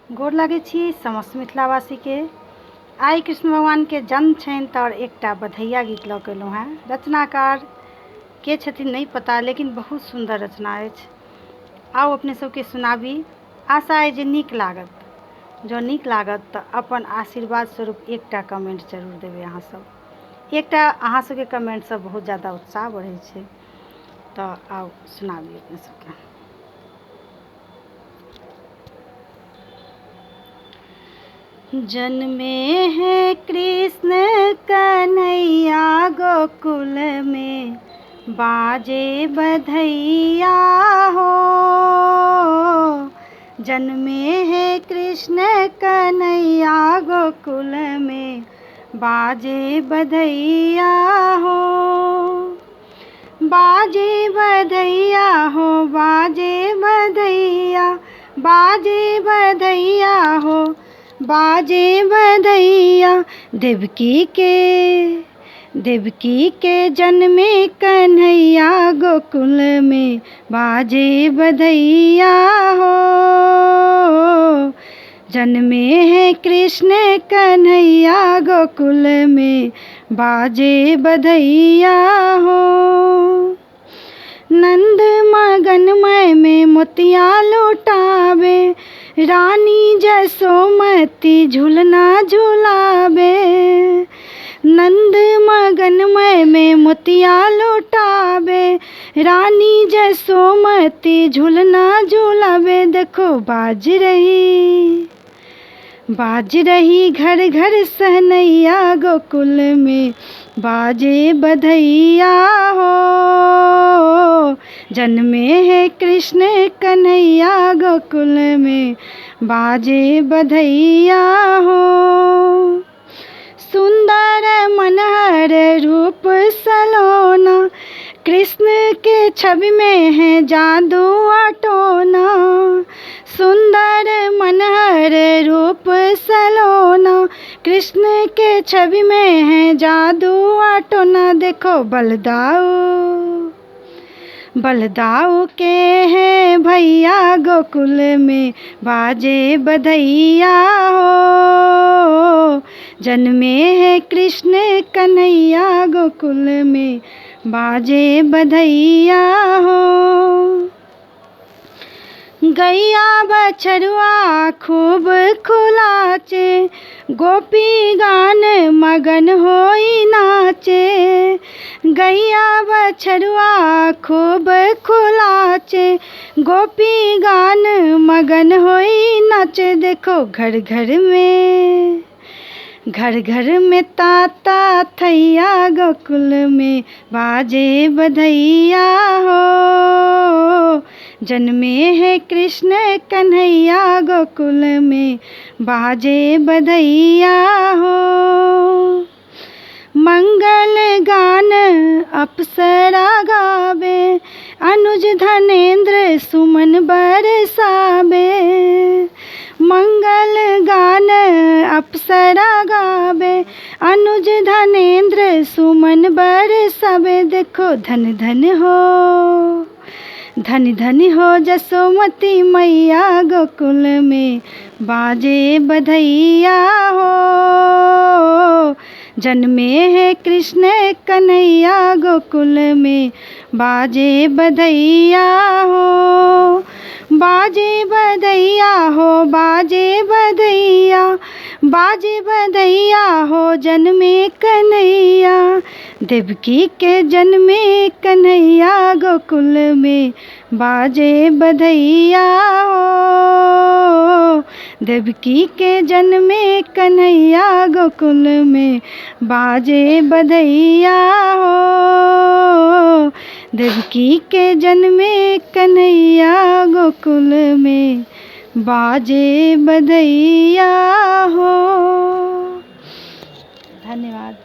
गोर लागै छी समस्त मिथिलावासी के। आइ कृष्ण भगवान के जन्म छनि तऽ एकटा बधैया गीत लऽ के एलहुँ हेँ। रचनाकार के छथिन नहीं पता, लेकिन बहुत सुंदर रचना अछि। आओ अपने सबके सुनाबी। आशा अइ जे नीक लागत। जँ नीक लागत तऽ अपन आशीर्वाद स्वरूप एकटा कमेंट जरूर देबै अहाँ सब। एकटा अहाँ सबके कमेंट से बहुत ज़्यादा उत्साह बढ़ै छै। तऽ आओ सुनाबी अपने सबके। जन्मे है कृष्ण कन्हैया गोकुल में, बाजे बधैया हो। जन्मे है कृष्ण कन्हैया गोकुल में, बाजे बधैया हो। बाजे बधैया हो, बाजे बधैया, बाजे बधैया हो, बाजे बधैया। देवकी के जन्मे कन्हैया गोकुल में, बाजे बधैया हो। जन्मे है कृष्ण कन्हैया गोकुल में, बाजे बधैया हो। नंद मगनमय में मोतिया लुटावे, रानी जसोमती झूलना झुलावे। नंद मगनमय में मोतिया लुटावे, रानी जसोमती झूलना झुलावे। देखो बाज रही घर घर सहनैया गोकुल में, बाजे बधैया हो। जन्मे है कृष्ण कन्हैया गोकुल में, बाजे बधैया हो। सुंदर मनहर रूप सलोना, कृष्ण के छवि में है जादू अटोना। सुंदर मनहर रूप सलोना, कृष्ण के छवि में है जादू अटोना। देखो बलदाऊ के हैं भैया गोकुल में, बाजे बधैया हो। जन्मे है कृष्ण कन्हैया गोकुल में, बाजे बधैया हो। गैया बछरुआ खूब खुलाचे, गोपी गान मगन होई नाचे। गैया बछरुआ खूब खुलाचे, गोपी गान मगन होई नाचे। देखो घर घर में ताता थैया गोकुल में, बाजे बधैया हो। जन्मे है कृष्ण कन्हैया गोकुल में, बाजे बधैया हो। मंगल गान अप्सरा गावे, अनुज धनेंद्र सुमन बरसावे। मंगल गान अप्सरा गावे, अनुज धनेंद्र सुमन बरसावे। देखो धन धन हो जसोमती मैया गोकुल में, बाजे बधैया हो। जन्मे है कृष्ण कन्हैया गोकुल में, बाजे बधैया हो। बाजे बधैया हो, बाजे बधैया, बाजे बधैया हो। जन्मे कन्हैया, देवकी के जन्मे कन्हैया गोकुल में, बाजे बधैया हो। देवकी के जन्मे कन्हैया गोकुल में, बाजे बधैया हो। देवकी के जन्मे कन्हैया गोकुल में, बाजे बधैया हो। धन्यवाद।